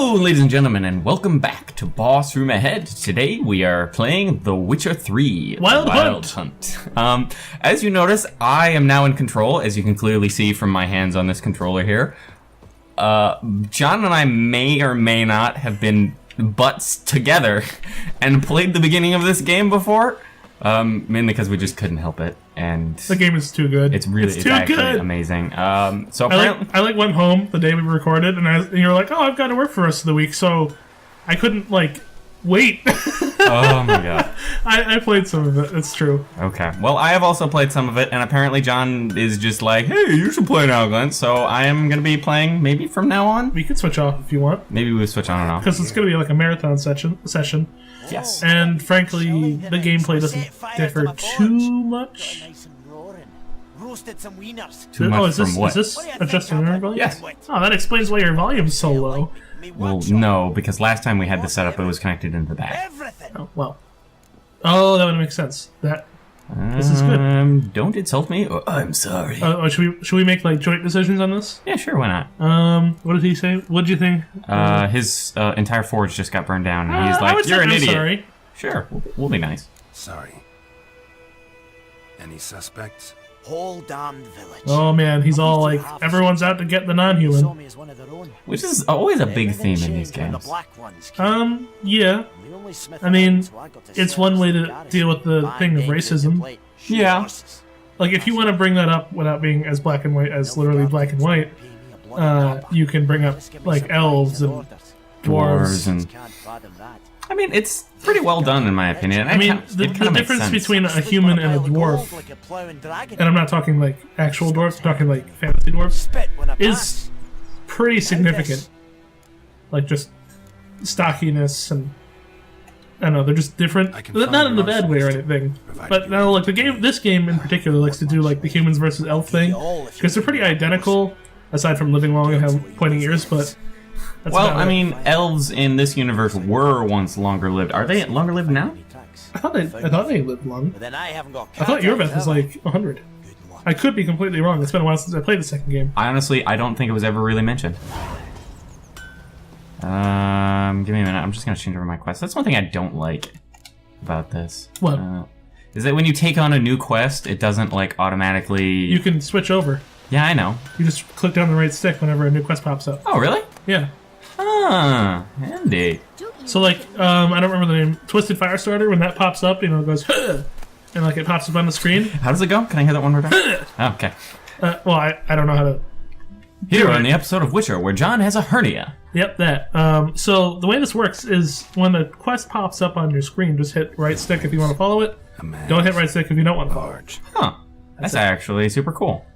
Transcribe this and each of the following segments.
Hello, ladies and gentlemen, and welcome back to Boss Room Ahead. Today we are playing The Witcher 3 Wild Hunt. As you notice, I am now in control, as you can clearly see from my hands on this controller here. John and I may or may not have been butts together and played the beginning of this game before. Mainly because we just couldn't help it, and the game is too good. It's actually good. Amazing. So apparently, I went home the day we recorded, and you were like, "Oh, I've got to work for the rest of the week," so I couldn't wait. Oh my god! I played some of it. It's true. Okay. Well, I have also played some of it, and apparently John is just like, "Hey, you should play now, Glenn." So I am gonna be playing maybe from now on. We could switch off if you want. Maybe we'll switch on and off because it's gonna be like a marathon session. Yes. And frankly, the gameplay doesn't differ too much. Too much from what? Is this adjusting your volume? Yes. Oh, that explains why your volume's so low. Well, no, because last time we had this set up, it was connected into that. Oh, well. Oh, that would make sense. This is good. Don't insult me. Oh, I'm sorry. Should we make joint decisions on this? Yeah, sure. Why not? What did he say? What did you think? His entire forge just got burned down, and he's like, "You're an idiot." Sorry. Sure, we'll be nice. Sorry. Any suspects? Whole damned village. Oh man, he's all like, everyone's out to get the non-human. Which is always a big theme in these games. Yeah. I mean, it's one way to deal with the thing of racism. Yeah. Like, if you want to bring that up without being as black and white as literally black and white, you can bring up, elves and dwarves. And... I mean, it's pretty well done in my opinion. I mean, the difference between a human and a dwarf, and I'm not talking actual dwarves, I'm talking fantasy dwarves, is pretty significant. Just stockiness and I don't know, they're just different. Not in the bad way or anything, but now this game in particular likes to do the humans versus elf thing because they're pretty identical, aside from living long and have pointing ears, but. Well, I mean, elves in this universe were once longer lived. Are they longer lived now? I thought they lived long. I thought Yorveth was 100. I could be completely wrong. It's been a while since I played the second game. I don't think it was ever really mentioned. Give me a minute. I'm just gonna change over my quest. That's one thing I don't like about this. What? Is that when you take on a new quest, it doesn't automatically. You can switch over. Yeah, I know. You just click down the right stick whenever a new quest pops up. Oh, really? Yeah. Ah, handy. So I don't remember the name. Twisted Firestarter, when that pops up, it goes, huh, and it pops up on the screen. How does it go? Can I hear that one more time? Oh, okay. Well, I don't know how to. Here on the episode of Witcher, where John has a hernia. Yep, that. So the way this works is when a quest pops up on your screen, just hit right stick if you want to follow it. Don't hit right stick if you don't want to follow it. Huh. That's actually super cool.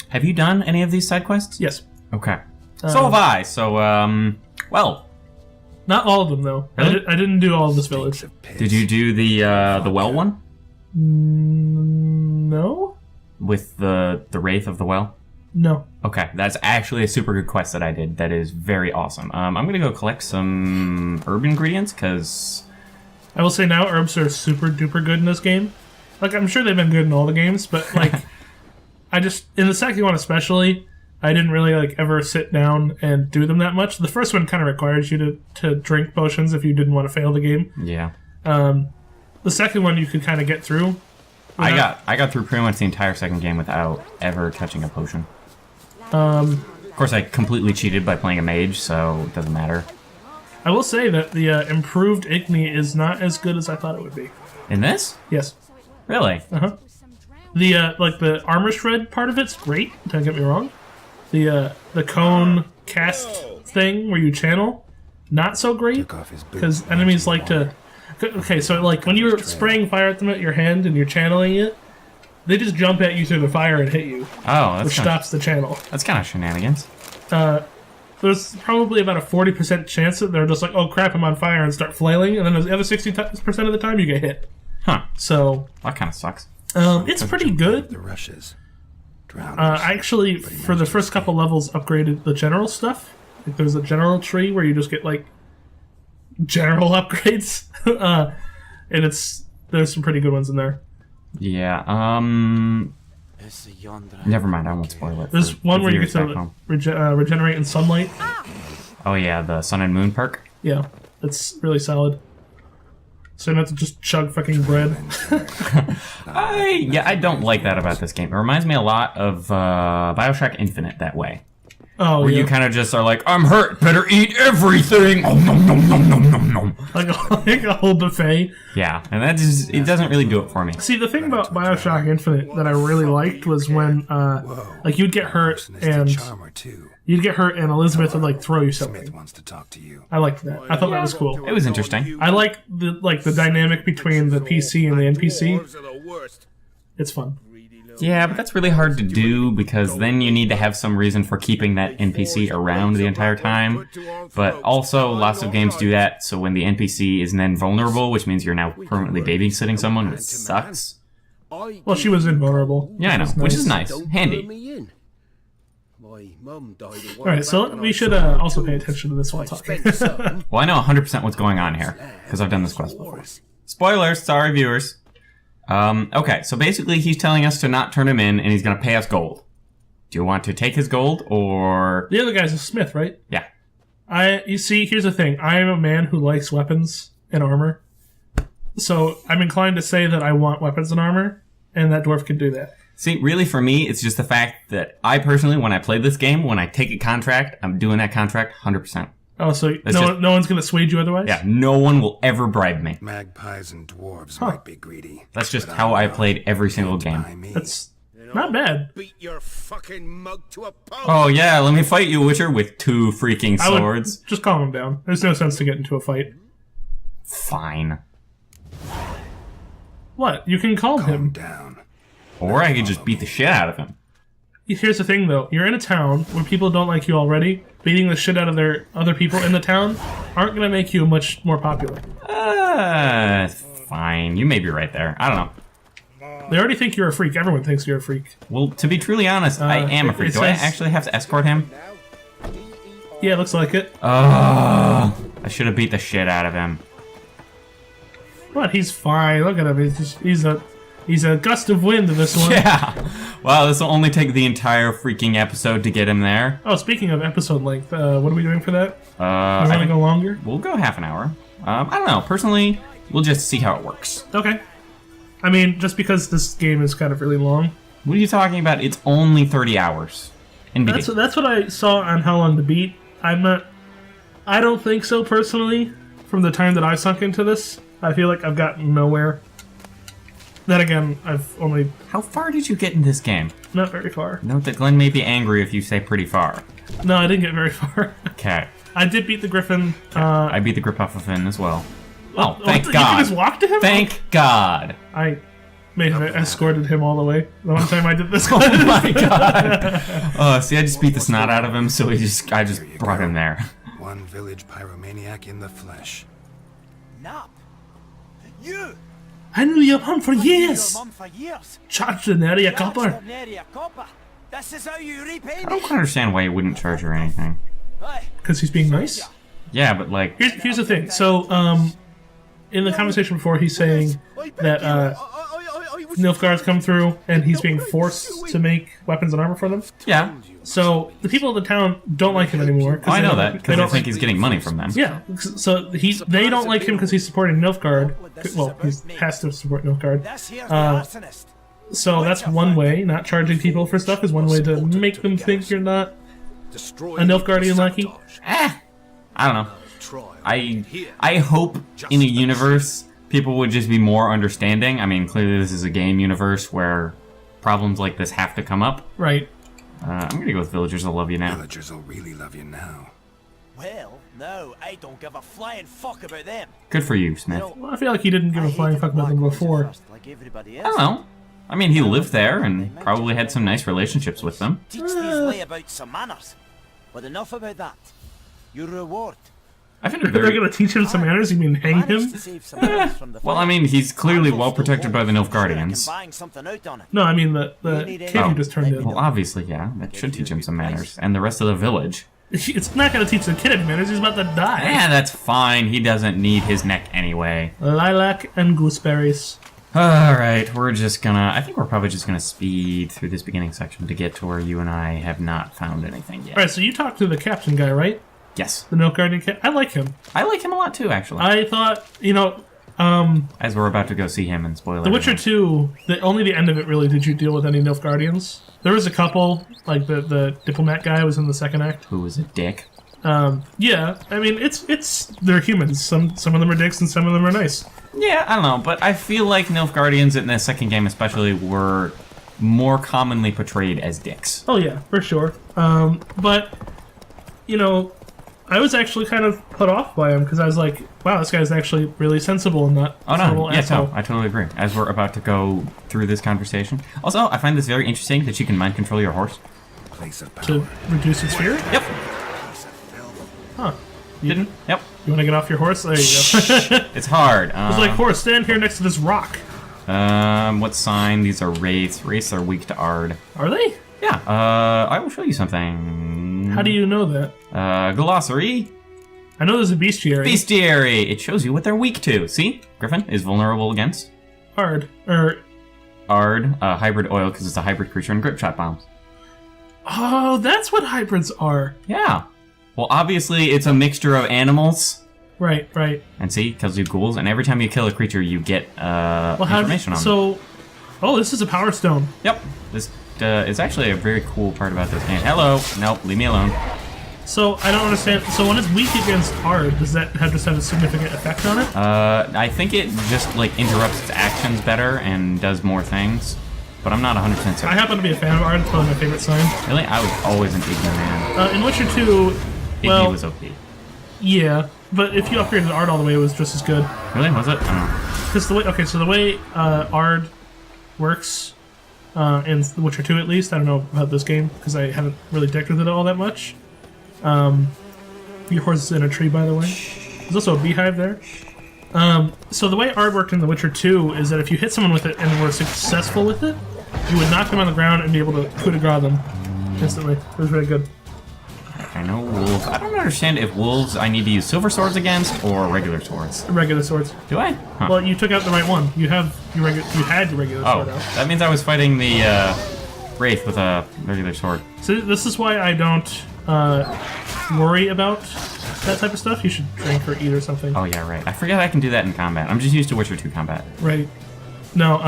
Have you done any of these side quests? Yes. Okay. So have I. So, well. Not all of them, though. Really? I didn't do all of this village. Did you do the well one? No. With the Wraith of the Well? No. Okay, that's actually a super good quest that I did. That is very awesome. I'm gonna go collect some herb ingredients, because... I will say now, herbs are super duper good in this game. I'm sure they've been good in all the games, but, in the second one especially... I didn't really ever sit down and do them that much. The first one kind of requires you to drink potions if you didn't want to fail the game. Yeah. The second one you could kind of get through. I got through pretty much the entire second game without ever touching a potion. Of course, I completely cheated by playing a mage, so it doesn't matter. I will say that the improved Igni is not as good as I thought it would be. In this? Yes. Really? Uh-huh. The the armor shred part of it's great. Don't get me wrong. The cone cast thing where you channel, not so great, because enemies like to... Okay, so when you're spraying fire at them at your hand and you're channeling it, they just jump at you through the fire and hit you. Oh, that's which stops the channel. That's kind of shenanigans. There's probably about a 40% chance that they're just oh crap, I'm on fire, and start flailing, and then the other 60% of the time you get hit. Huh. So... That kind of sucks. It's pretty good. The rushes. I actually, for the first couple levels, upgraded the general stuff. There's a general tree where you just get general upgrades, and there's some pretty good ones in there. Yeah. Never mind. I won't spoil it. There's one where you get to regenerate in sunlight. Oh yeah, the Sun and Moon perk. Yeah, it's really solid. So you don't have to just chug fucking bread. I don't like that about this game. It reminds me a lot of Bioshock Infinite that way. Oh, where yeah. you kind of just are like, I'm hurt, better eat everything. Oh, nom, nom, nom, nom, nom, nom. Like a whole buffet. Yeah, and that just, it doesn't really do it for me. See, the thing about Bioshock Infinite that I really liked was when, like, you'd get hurt and Elizabeth would, like, throw you something. Wants to talk to you. I liked that. I thought that was cool. It was interesting. I like the dynamic between the PC and the NPC. It's fun. Yeah, but that's really hard to do because then you need to have some reason for keeping that NPC around the entire time. But also, lots of games do that, so when the NPC is then vulnerable, which means you're now permanently babysitting someone, which sucks. Well, she was invulnerable. Yeah, I know, which is nice. Handy. Alright, so we should also pay attention to this while talking. Well, I know 100% what's going on here, because I've done this quest before. Spoilers, sorry viewers. Okay, so basically he's telling us to not turn him in, and he's gonna pay us gold. Do you want to take his gold, or... The other guy's a smith, right? Yeah. You see, here's the thing. I am a man who likes weapons and armor. So, I'm inclined to say that I want weapons and armor, and that dwarf can do that. See, really for me, it's just the fact that I personally, when I play this game, when I take a contract, I'm doing that contract 100%. Oh, so no one's going to sway you otherwise? Yeah, no one will ever bribe me. Magpies and dwarves might be greedy. That's just how I played every single game. That's not bad. Beat your fucking mug to a pulp. Oh yeah, let me fight you, Witcher, with 2 freaking swords. Just calm him down. There's no sense to get into a fight. Fine. What? You can calm him down. Or I could just beat the shit out of him. Here's the thing, though. You're in a town where people don't like you already. Beating the shit out of their other people in the town aren't going to make you much more popular. Fine. You may be right there. I don't know. They already think you're a freak. Everyone thinks you're a freak. Well, to be truly honest, I am a freak. Do I actually have to escort him? Yeah, looks like it. I should have beat the shit out of him. What? He's fine. Look at him. He's a gust of wind in this one. Yeah. Wow, this will only take the entire freaking episode to get him there. Oh, speaking of episode length, what are we doing for that? We're I going to go longer? We'll go half an hour. I don't know. Personally, we'll just see how it works. Okay. I mean, just because this game is kind of really long. What are you talking about? It's only 30 hours. NBD. That's what I saw on How Long to Beat. I don't think so, personally. From the time that I've sunk into this, I feel like I've gotten nowhere. Then again, I've only... How far did you get in this game? Not very far. Note that Glenn may be angry if you say pretty far. No, I didn't get very far. Okay. I did beat the Griffin. I beat the Griffin as well. Oh, thank God. You can just walk to him? Thank God. I may have escorted him all the way. The one time I did this. Oh my God. See, I just beat the snot out of him, so I just brought him there. One village pyromaniac in the flesh. Nap. You. I knew your mum for years. Your mum for years. Charged an area copper. This is how you repay me. I don't quite understand why you wouldn't charge her anything. Because he's being nice? Yeah, but like... Here's the thing. So, in the conversation before, he's saying that, Nilfgaard's come through, and he's being forced to make weapons and armor for them. Yeah. So, the people of the town don't like him anymore. I know that, because they think he's getting money from them. Yeah, so they don't like him because he's supporting Nilfgaard. Well, he has to support Nilfgaard. So that's one way. Not charging people for stuff is one way to make them think you're not a Nilfgaardian lackey. I don't know. I hope in a universe people would just be more understanding. I mean, clearly this is a game universe where problems like this have to come up. Right. I'm gonna go with villagers will love you now. Villagers will really love you now. Well, no, I don't give a flying fuck about them. Good for you, Smith. Well, I feel like he didn't give a flying fuck about them before. I don't know. I mean, he lived there and probably had some nice relationships with them. Teach these layabouts some manners. But enough about that. Your reward. I find it They're very... gonna teach him some manners? You mean hang him? Well, I mean, he's clearly well protected by the Nilfgaardians. No, I mean the kid who just turned in. Well, obviously, yeah. That should teach him some manners. And the rest of the village. It's not gonna teach the kid any manners, he's about to die. Yeah, that's fine. He doesn't need his neck anyway. Lilac and gooseberries. Alright, we're just gonna... I think we're probably just gonna speed through this beginning section to get to where you and I have not found anything yet. Alright, so you talked to the captain guy, right? Yes. The Nilfgaardian cat. I like him. I like him a lot too, actually. I thought, As we're about to go see him and spoil The Witcher 2, only the end of it really did you deal with any Nilfgaardians. There was a couple, like the diplomat guy was in the second act. Who was a dick. Yeah, I mean, they're humans. Some of them are dicks and some of them are nice. Yeah, I don't know, but I feel like Nilfgaardians in the second game especially were more commonly portrayed as dicks. Oh yeah, for sure. But, I was actually kind of put off by him because I was like, wow, this guy's actually really sensible and not Oh no, yeah, asshole. no, I totally agree. As we're about to go through this conversation. Also, I find this very interesting that you can mind control your horse. Place of To power. reduce its fear? Yep. Huh. Didn't? Yep. You want to get off your horse? There you go. It's hard. It's like, horse, stand here next to this rock. What sign? These are wraiths. Wraiths are weak to Ard. Are they? Yeah, I will show you something. How do you know that? Glossary. I know there's a bestiary. Bestiary. It shows you what they're weak to. See? Griffin is vulnerable against. Hard. Ard, hybrid oil, because it's a hybrid creature, and grip shot bombs. Oh, that's what hybrids are. Yeah. Well, obviously, it's a mixture of animals. Right. And see, it kills you ghouls, and every time you kill a creature, you get information on them. Oh, this is a power stone. Yep. This is actually a very cool part about this game. Hello. Nope, leave me alone. So, I don't understand. So, when it's weak against hard, does that just have a significant effect on it? I think it just, interrupts its actions better and does more things. But I'm not 100% certain. I happen to be a fan of Ard. It's probably my favorite sign. Really? I was always an Iggy man. In Witcher 2, Iggy was OP. yeah. But if you upgraded Ard all the way, it was just as good. Really? Was it? I don't know. Because the way Ard works in The Witcher 2 at least, I don't know about this game because I haven't really decked with it all that much. Your horse is in a tree, by the way. There's also a beehive there. So the way Ard worked in The Witcher 2 is that if you hit someone with it and were successful with it, you would knock them on the ground and be able to coup de grace them instantly. It was really good. I know wolves. I don't understand if wolves I need to use silver swords against or regular swords. Regular swords. Do I? Huh. Well, you took out the right one. You had your regular sword out. That means I was fighting the wraith with a regular sword. So this is why I don't worry about that type of stuff. You should drink or eat or something. Oh yeah, right. I forget I can do that in combat. I'm just used to Witcher 2 combat. Right. No,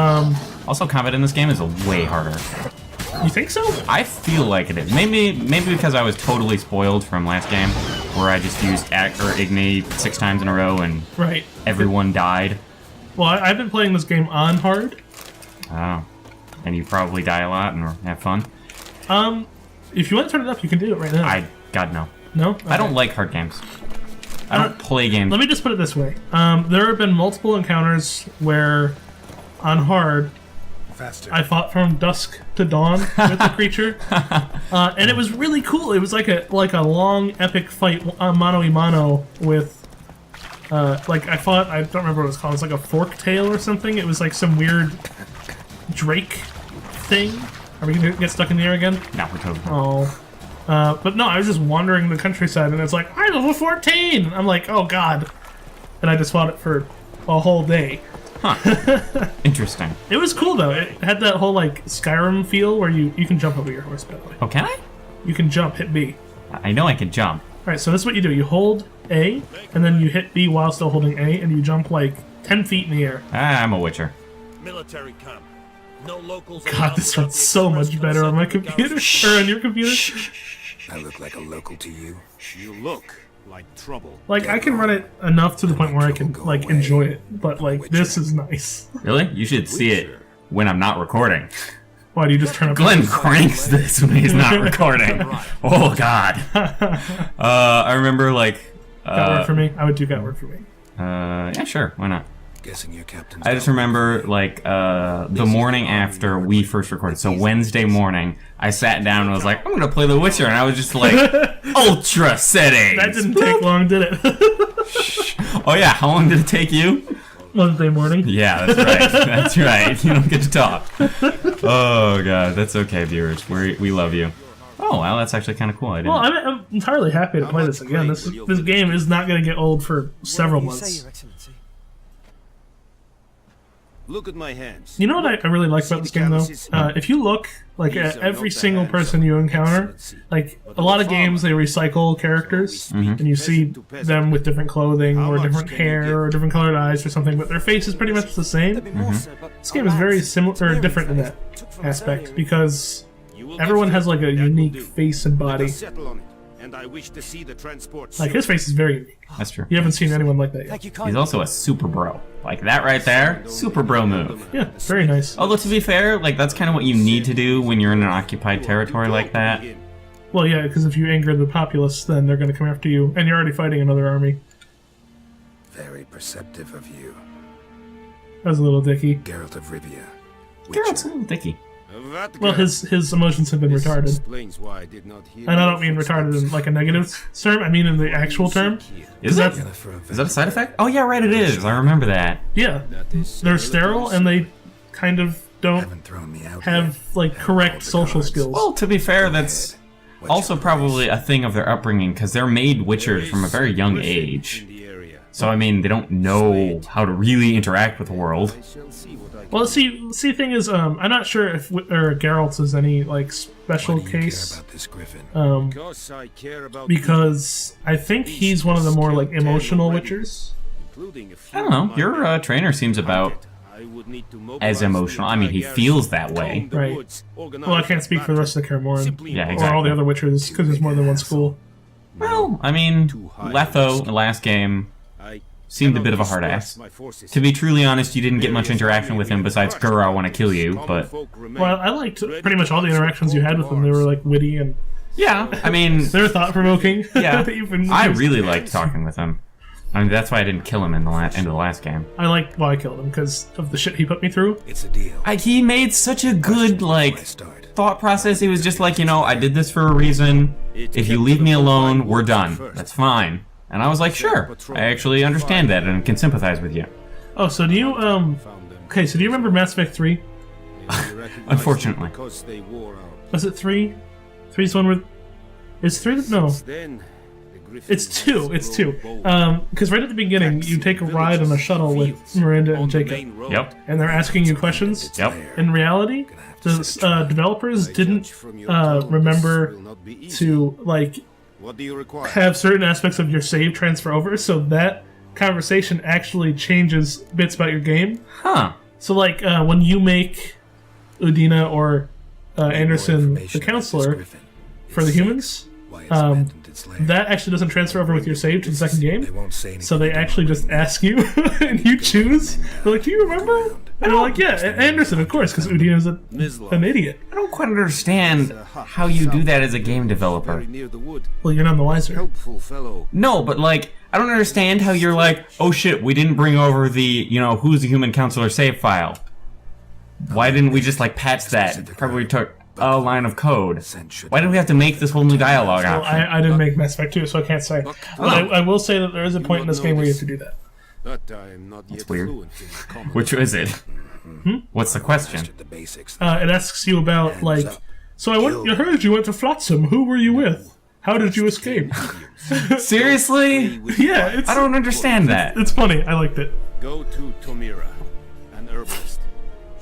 Also, combat in this game is way harder. you think so? I feel like it is. Maybe because I was totally spoiled from last game, where I just used Igni 6 times in a row and Right. everyone died. Well, I've been playing this game on hard. Oh. And you probably die a lot and have fun. If you want to turn it up, you can do it right now. God no. No? I don't Okay. like hard games. I don't play games. Let me just put it this way. There have been multiple encounters where, on hard, Faster. I fought from dusk to dawn with the creature, and it was really cool. It was like a long epic fight, mano a mano with, I don't remember what it was called. It was like a fork tail or something. It was like some weird drake thing. Are we gonna get stuck in the air again? No, we're totally. Oh. But no, I was just wandering the countryside, and it's like, I'm level 14! I'm like, oh god. And I just fought it for a whole day. Huh. Interesting. It was cool, though. It had that whole, Skyrim feel where you can jump over your horse, by the way. Oh, can I? You can jump, hit B. I know I can jump. Alright, so this is what you do. You hold A, and then you hit B while still holding A, and you jump, 10 feet in the air. I'm a witcher. Military camp. No locals. God, this runs so much better on my computer. Or on your computer. I look like a local to you. You look like trouble. I can run it enough to the point where I can, enjoy it. But, this is nice. Really? You should see it when I'm not recording. Why do you just turn up? Glenn cranks this when he's not recording. Oh, God. I remember, Got work for me? I would do got work for me. yeah, sure. Why not? Guessing your captain's I just remember, the morning after we first recorded, so Wednesday morning, I sat down and was like, I'm gonna play The Witcher, and I was just like, ultra settings! That didn't take long, did it? Oh yeah, how long did it take you? Wednesday morning. Yeah, that's right. That's right. You don't get to talk. Oh god, that's okay, viewers. We love you. Oh well, that's actually kind of cool. I didn't. Well, I'm entirely happy to play this again. This game is not going to get old for several Whatever you say, months. Your Excellency. Look at my hands. You know what I really like about this game, though? If you look like at every single person you encounter, like a lot of games they recycle characters, and you see them with different clothing or different hair or different colored eyes or something, but their face is pretty much the same. This game is very similar or different in that aspect because everyone has like a unique face and body. And I wish to see the transport. Like his face is very unique. That's true. You haven't seen anyone like that yet. He's also a super bro. Like that right there, super bro move. Yeah, very nice. Although to be fair, like that's kind of what you need to do when you're in an occupied territory like that. Well, yeah, because if you anger the populace, then they're going to come after you, and you're already fighting another army. Very perceptive of you. That was a little dicky. Geralt of Rivia. Geralt's a little dicky. Well, his emotions have been retarded. Explains why I did not hear. And I don't mean retarded in like a negative term. I mean in the actual term. Is that That's is that a side effect? Oh yeah, right. It is. I remember that. yeah. They're sterile and they kind of don't Haven't thrown me out have like correct social skills. Well, to be fair, that's also probably a thing of their upbringing because they're made witchers from a very young age. So I mean, they don't know how to really interact with the world. Well, see, thing is, I'm not sure if Geralt's is any like special Why do you care case. about this griffin? Because I care about Because I think he's one of the more like emotional witchers. I don't know. Your trainer seems about as emotional. I mean, he feels that way. Right. Well, I can't speak for the rest of the Karamorn Yeah, or exactly. all the other witchers because there's more than one school. Well, I mean, Letho, the last game, seemed a bit of a hard ass. To be truly honest, you didn't get much interaction with him besides "Grr, I want to kill you," but Well, I liked pretty much all the interactions you had with them. They were like witty and yeah, I mean, they were thought provoking. yeah, I really liked talking with him. I mean, that's why I didn't kill him in the end of the last game. I liked why I killed him because of the shit he put me through. It's a deal. He made such a good like Start. thought process. He was just like, I did this for a reason. If you leave me alone, we're done. That's fine. And I was like, sure. I actually understand that and can sympathize with you. Oh, so do you Okay, so do you remember Mass Effect 3? Unfortunately. Was it 3? 3's the one where is 3 no. It's 2. It's 2. Because right at the beginning, you take a ride on a shuttle with Miranda and Jacob. Yep. And they're asking you questions. Yep. In reality, the developers didn't remember to like What do you require? have certain aspects of your save transfer over, so that conversation actually changes bits about your game. Huh. So like when you make Udina or Anderson the counselor for the humans, that actually doesn't transfer over with your save to the second They game. won't say anything. So they actually just ask you, and you choose. They're like, "Do you remember?" And they're like, "Yeah, Anderson, of course, because Udina's an idiot." I don't quite understand how you do that as a game developer. Near the wood. Well, you're none the wiser. Helpful fellow. No, but like, I don't understand how you're like, oh shit, we didn't bring over the, who's the human counselor save file. Why didn't we just like patch that? Probably took a line of code. Why did we have to make this whole new dialogue Well, option? I didn't make Mass Effect 2, so I can't say. But I will say that there is a point in this game where you have to do that. But I am not yet weird. fluent in common. Which is it? What's the question? The basics. It asks you about like, so I heard you went to Flotsam. Who were you with? How did you escape? Seriously? Yeah, it's I don't understand that. it's funny. I liked it. Go to Tomira, an herbalist.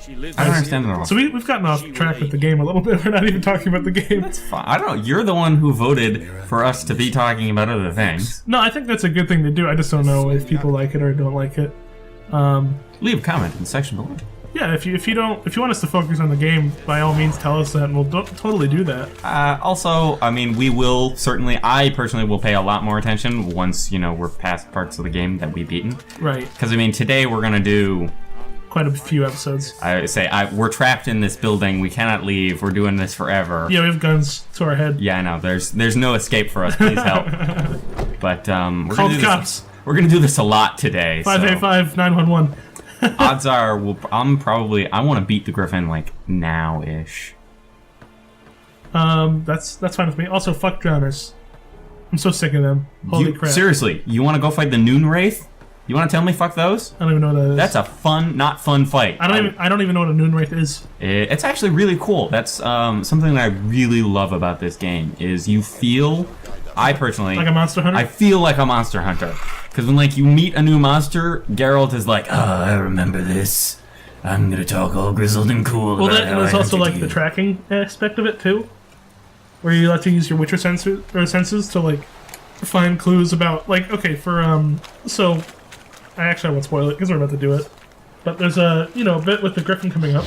She lives I don't understand it at all. So we've gotten off track with the game a little bit. We're not even talking about the game. It's fine. I don't know. You're the one who voted for us to be talking about other things. No, I think that's a good thing to do. I just don't know if people like it or don't like it. Leave a comment in the section below. Yeah, if you want us to focus on the game, by all means tell us that, and we'll totally do that. Also, I mean, I personally will pay a lot more attention once, we're past parts of the game that we've beaten. Right. Because, I mean, today we're going to do, Quite a few episodes. we're trapped in this building, we cannot leave, we're doing this forever. Yeah, we have guns to our head. Yeah, I know, there's no escape for us, please help. But, we're Call going the to cops. We're going to do this a lot today. 585-911. Odds are, I want to beat the Griffin, like, now-ish. That's fine with me. Also, fuck drowners. I'm so sick of them. Holy crap. Seriously, you want to go fight the Noon Wraith? You want to tell me fuck those? I don't even know what that is. That's a fun, not fun fight. I don't even know what a Noon Wraith is. It's actually really cool. That's something that I really love about this game is you feel, I personally... Like a Monster Hunter? I feel like a Monster Hunter. Because when like you meet a new monster, Geralt is like, oh, I remember this. I'm gonna talk all grizzled and cool. Well, about and how there's I also hunted like you. the tracking aspect of it too, where you have to use your Witcher senses to like find clues about like okay for so I won't spoil it because we're about to do it, but there's a a bit with the griffin coming up.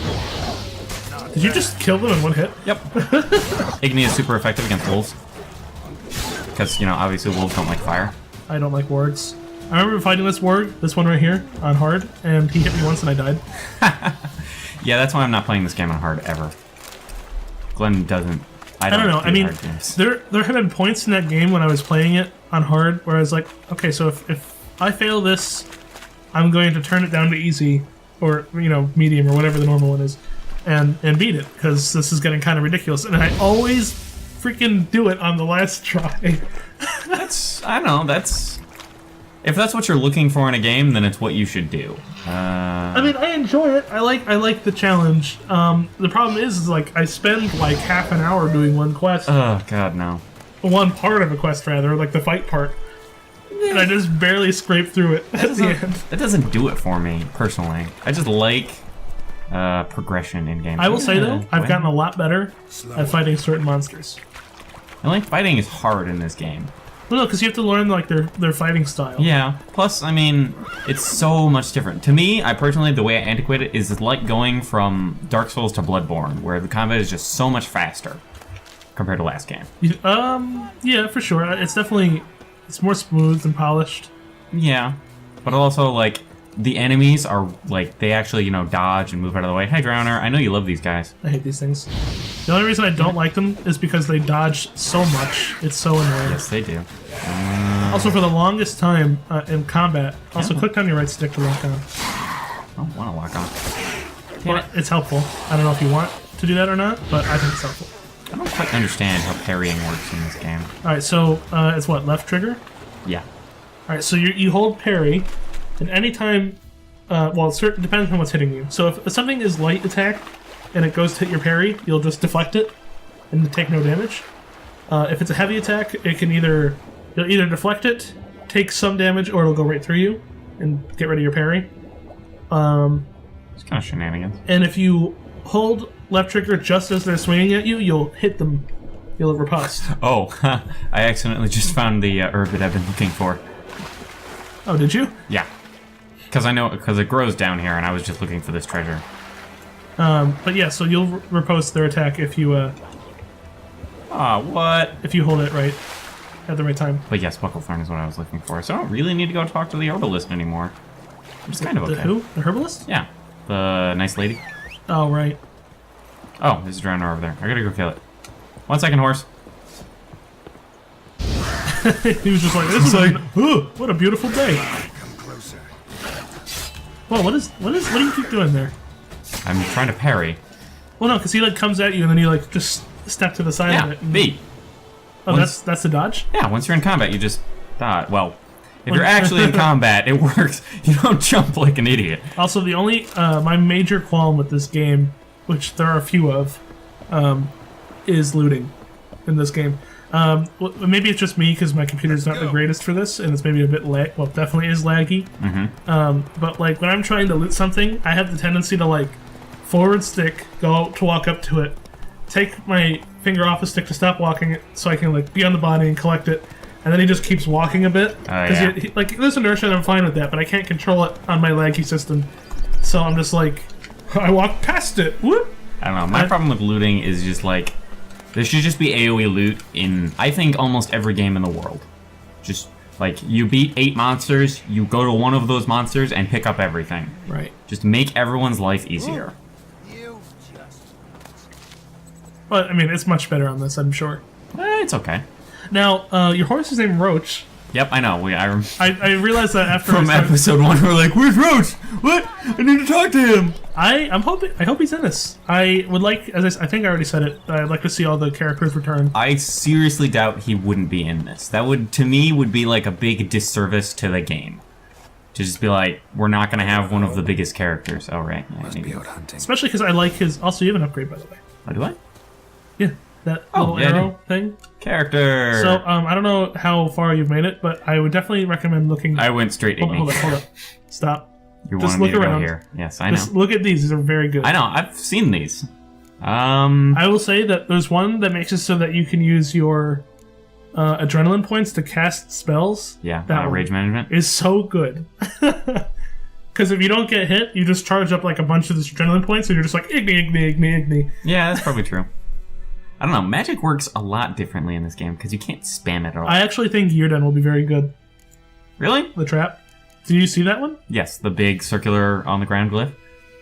Did you just kill them in one hit? Yep. Igni is super effective against wolves. Because, obviously wolves don't like fire. I don't like wargs. I remember fighting this warg, this one right here, on hard, and he hit me once and I died. Yeah, that's why I'm not playing this game on hard ever. Glenn doesn't... I don't know. I mean, hard games. there have been points in that game when I was playing it on hard where I was like, okay, so if I fail this, I'm going to turn it down to easy, or, medium, or whatever the normal one is, and beat it, because this is getting kind of ridiculous. And I always freaking do it on the last try. I don't know, if that's what you're looking for in a game, then it's what you should do. I mean, I enjoy it. I like the challenge. The problem is like I spend like half an hour doing one quest. Oh god, no. One part of a quest rather, like the fight part. And I just barely scrape through it at the end. That doesn't do it for me, personally. I just like progression in games. I will say though, I've gotten a lot better at fighting certain monsters. I like fighting is hard in this game. Well, no, because you have to learn like their fighting style. Yeah. Plus, I mean, it's so much different. To me, I personally, the way I antiquate it is like going from Dark Souls to Bloodborne, where the combat is just so much faster compared to last game. Yeah, for sure. It's more smooth and polished. Yeah, but also like the enemies are like they actually dodge and move out of the way. Hey, Drowner, I know you love these guys. I hate these things. The only reason I don't like them is because they dodge so much. It's so annoying. Yes, they do. Also, for the longest time in combat, also click down your right stick to lock on. I don't want to lock on. Well, it's helpful. I don't know if you want to do that or not, but I think it's helpful. I don't quite understand how parrying works in this game. Alright, so it's what, left trigger? Yeah. Alright, so you hold parry, and anytime, well, it depends on what's hitting you. So if something is light attack, and it goes to hit your parry, you'll just deflect it, and take no damage. If it's a heavy attack, you'll either deflect it, take some damage, or it'll go right through you, and get rid of your parry. It's kind of shenanigans. And if you hold left trigger just as they're swinging at you, you'll hit them. You'll riposte. Oh, I accidentally just found the herb that I've been looking for. Oh, did you? Yeah. Because it grows down here, and I was just looking for this treasure. But yeah, so you'll riposte their attack if you what? if you hold it right at the right time. But yes, Bucklethorn is what I was looking for. So I don't really need to go talk to the herbalist anymore. I'm just kind of okay. The who? The herbalist? Yeah. The nice lady. Oh, right. Oh, there's a drowner over there. I gotta go kill it. 1 second, horse. He was just like, this is like, ooh, what a beautiful day. Come closer. Well, what do you keep doing there? I'm trying to parry. Well, no, because he like comes at you and then you like just step to the side of Yeah, it. And, B. oh, Once- that's the dodge? Yeah, once you're in combat, you just dodge. Well, if you're actually in combat, it works. You don't jump like an idiot. Also, the only, my major qualm with this game, which there are a few of, is looting in this game. Well, maybe it's just me because my computer's not the greatest for this, and it's maybe a bit well, definitely is laggy. But like when I'm trying to loot something, I have the tendency to like forward stick, go to walk up to it, take my finger off the stick to stop walking it, so I can like be on the body and collect it, and then he just keeps walking a bit. Yeah. Like there's inertia, and I'm fine with that, but I can't control it on my laggy system, so I'm just like, I walk past it. Whoop. I don't know. My problem with looting is just like there should just be AoE loot in I think almost every game in the world. Just like you beat 8 monsters, you go to one of those monsters and pick up everything. Right. Just make everyone's life easier. But I mean, it's much better on this, I'm sure. It's okay. Now, your horse is named Roach. Yep, I know. I realized that after from episode 1, we're like, "Where's Roach? What? I need to talk to him." I hope he's in this. I would like, as I think I already said it. I'd like to see all the characters return. I seriously doubt he wouldn't be in this. That would, to me, would be like a big disservice to the game. To just be like, we're not gonna have one of the biggest characters. Oh right, yeah, Must maybe. be out hunting. Especially because I like his. Also, you have an upgrade, by the way. Oh, do I? Yeah, that Oh, little yeah, I arrow thing. Character. So I don't know how far you've made it, but I would definitely recommend looking. I went straight Hold Igni. up. Stop. You Just wanted me look to go around. here. Yes, I know. Just look at these. These are very good. I know. I've seen these. I will say that there's one that makes it so that you can use your adrenaline points to cast spells. Yeah, that one rage management. is so good. Because if you don't get hit, you just charge up like a bunch of this adrenaline points, and you're just like igni. Yeah, that's probably true. I don't know. Magic works a lot differently in this game because you can't spam it at all. I actually think Gearden will be very good. Really? The trap. Did you see that one? Yes, the big circular on the ground glyph.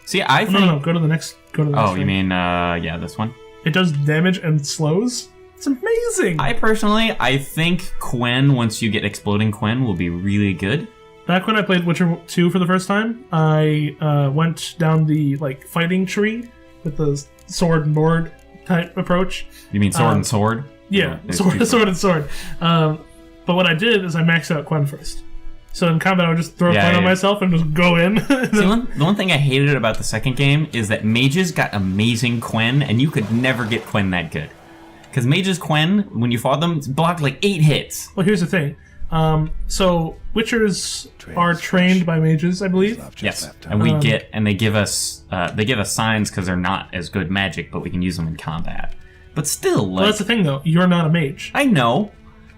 See, I think... No. Go to the next. Go to the next. Oh, you mean yeah, this one? It does damage and slows. It's amazing. I think Quen, once you get exploding Quen, will be really good. Back when I played Witcher 2 for the first time, I went down the like fighting tree with the sword and board type approach. You mean sword and sword? Yeah, There's sword and sword. But what I did is I maxed out Quen first. So in combat, I would just throw Quen on myself and just go in. See, the one thing I hated about the second game is that mages got amazing Quen, and you could never get Quen that good. Because mages Quen, when you fought them, blocked like 8 hits. Well, here's the thing. So Witchers are trained by mages, I believe. Yes, and they give us signs because they're not as good magic, but we can use them in combat. But still, like, Well, that's the thing, though. You're not a mage. I know,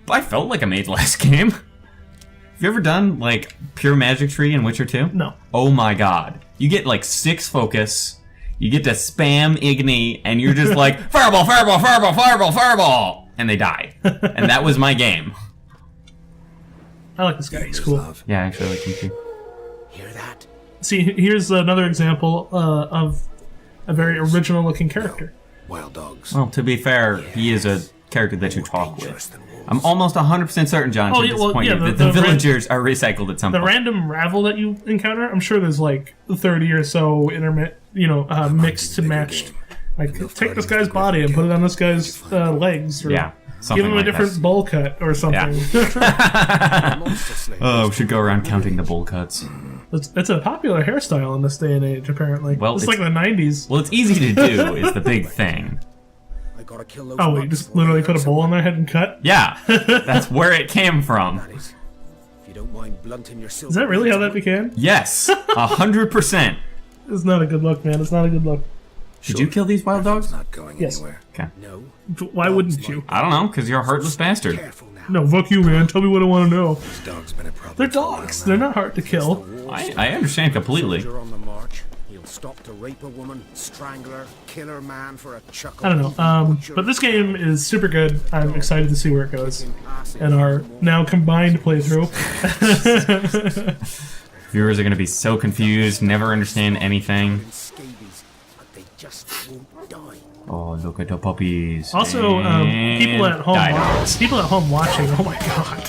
but I felt like a mage last game. Have you ever done like pure magic tree in Witcher 2? No. Oh my god, you get like 6 focus. You get to spam Igni, and you're just like, fireball, fireball, fireball, fireball, fireball! And they die. And that was my game. I like this guy. He's cool. Yeah, I actually like him too. Hear that? See, here's another example of a very original-looking character. Wild dogs. Well, to be fair, he is a character that you talk with. I'm almost 100% certain, John, to disappoint you, that the villagers are recycled at some point. The random rabble that you encounter, I'm sure there's like 30 or so mixed and matched. Like, take this guy's body and put it on this guy's legs, or give him a different bowl cut or something. Yeah. Oh, we should go around counting the bowl cuts. It's a popular hairstyle in this day and age, apparently. Well, it's like the 90s. Well, it's easy to do, is the big thing. I gotta kill those Oh, you just literally put a bowl on their head and cut? Yeah, that's where it came from. If you don't mind blunting your silver. Is that really how that began? Yes, 100%. It's not a good look, man. It's not a good look. Did you kill these wild dogs? Not going Yes. anywhere. Okay. No. Why wouldn't you? I don't know, because you're a heartless bastard. Careful now. No, fuck you, man. Tell me what I want to know. This dog's been a problem. They're for a while dogs. now. They're not hard to kill. I understand completely. Soldier on the march. He'll stop to rape a woman, strangle her, kill her man for a chuckle. I don't know. But this game is super good. I'm excited to see where it goes in our now combined playthrough. Viewers are going to be so confused, never understand anything. Scabies, but they just won't die. Oh, look at the puppies. Also, people at home, Dinos. people at home watching. Oh my god.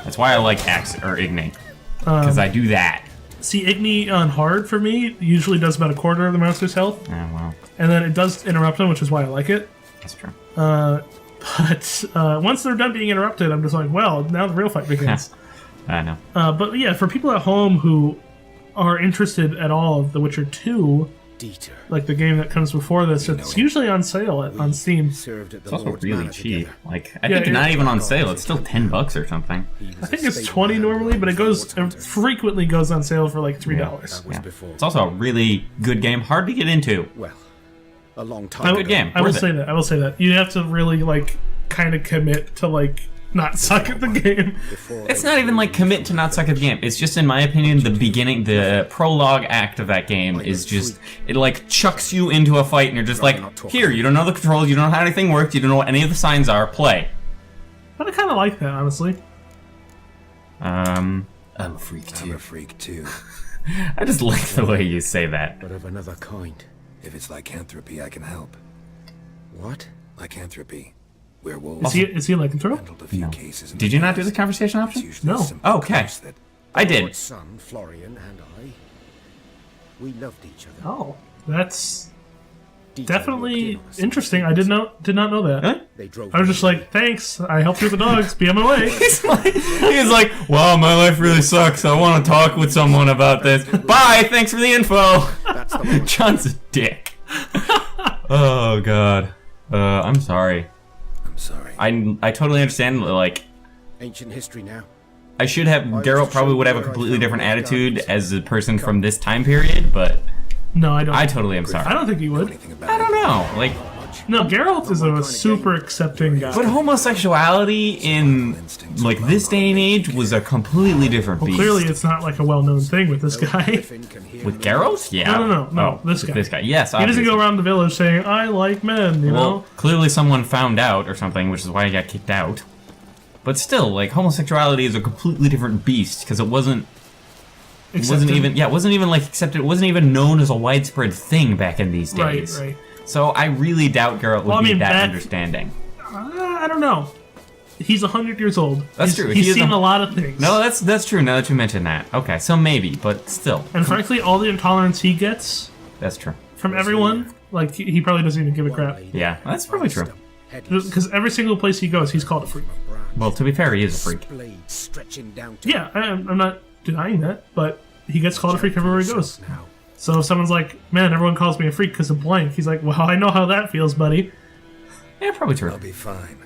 That's why I like Axe or Igni, because I do that. See, Igni on hard for me usually does about a quarter of the monster's health, Oh well, and then it does interrupt them, which is why I like it. that's true. But once they're done being interrupted, I'm just like, well, now the real fight begins. I know. But yeah, for people at home who are interested at all of The Witcher 2, Dieter. like the game that comes before this, it's usually on sale on Steam. Served at the It's also Lord's really Manor cheap. together. Like, I Yeah, think not it- even on sale. It's still $10 or something. I think it's 20 normally, but it frequently goes on sale for like $3. That was Yeah. before. It's also a really good game, hard to get into. Well, a long I time would- Good game. I will Worth it. say that. I will say that. You have to really like kind of commit to like not suck at the game. It's not even like commit to not suck at the game. It's just, in my opinion, the beginning, the prologue act of that game is just, it like chucks you into a fight and you're just like, here, you don't know the controls, you don't know how anything works, you don't know what any of the signs are, play. But I kind of like that, honestly. I'm a freak I'm too. a freak too. I just like the way you say that. But of another kind. If it's lycanthropy, I can help. What? Lycanthropy. Werewolves. Is he a lycanthrope? Handled a few No. cases in Did the you not do past. the conversation It's option? usually No. a simple Oh, okay. case that I did. Lord's son, Florian, and I, we loved each other. Oh, that's Dieter walked definitely in on us. interesting. I did not know that. Huh? They drove I was just like, thanks. I helped you with the dogs. Be on my way. He's like, wow, my life really sucks. I want to talk with someone about this. Bye, thanks for the info. That's the one. John's a dick. Oh, God. I'm sorry. I'm sorry. I totally understand, like, Ancient history now. I should have Geralt probably would have a completely different attitude as a person from this time period, but No, I don't. I totally am sorry. I don't think he would. Anything about I don't know, like, No, Geralt is a super accepting guy. but homosexuality in like this day and age was a completely different Well, beast. clearly it's not like a well-known thing with this guy. With Geralt, yeah. No, this guy. This guy, yes. He doesn't obviously. go around the village saying, I like men, you Well, know? clearly someone found out or something, which is why he got kicked out. But still, like, homosexuality is a completely different beast because it wasn't. It wasn't Accepted. even like accepted. It wasn't even known as a widespread thing back in these days. Right. So I really doubt Geralt would be that back- understanding. I don't know. He's 100 years old. That's true. He's He is seen a- a lot of things. No, that's true. Now that you mention that, okay, so maybe, but still, And frankly, all the intolerance he gets that's true. from everyone, like, he probably doesn't even give a crap. Yeah, that's probably true. Because every single place he goes, he's called a freak. Well, to be fair, he is a freak. Yeah, I'm not denying that, but he gets called a freak everywhere he goes. So if someone's like, man, everyone calls me a freak because of blank, he's like, well, I know how that feels, buddy. Yeah, probably true. I'll be fine.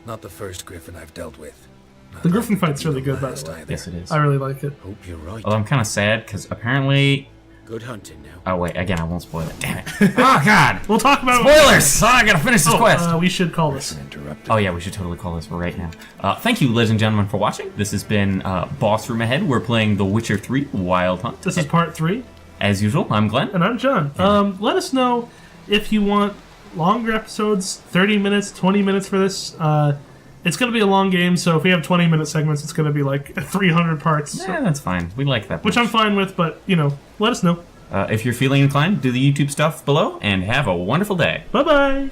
Not the first Griffin I've dealt with. The Griffin fight's really good, by the way. Yes, it is. I really like it. Hope you're right. Although I'm kind of sad because apparently. Good hunting now. Oh wait, again, I won't spoil it. Damn it! Oh God! We'll talk about Spoilers! Oh, I gotta finish this quest. We should call this. Oh yeah, we should totally call this right now. Thank you, ladies and gentlemen, for watching. This has been Boss Room Ahead. We're playing The Witcher 3 Wild Hunt. This is part 3, As usual, I'm Glenn. and I'm John. Let us know if you want longer episodes, 30 minutes, 20 minutes for this. It's going to be a long game, so if we have 20-minute segments, it's going to be like 300 parts. Yeah, that's fine. We like that. Which I'm fine with, but, let us know. If you're feeling inclined, do the YouTube stuff below, and have a wonderful day. Bye-bye!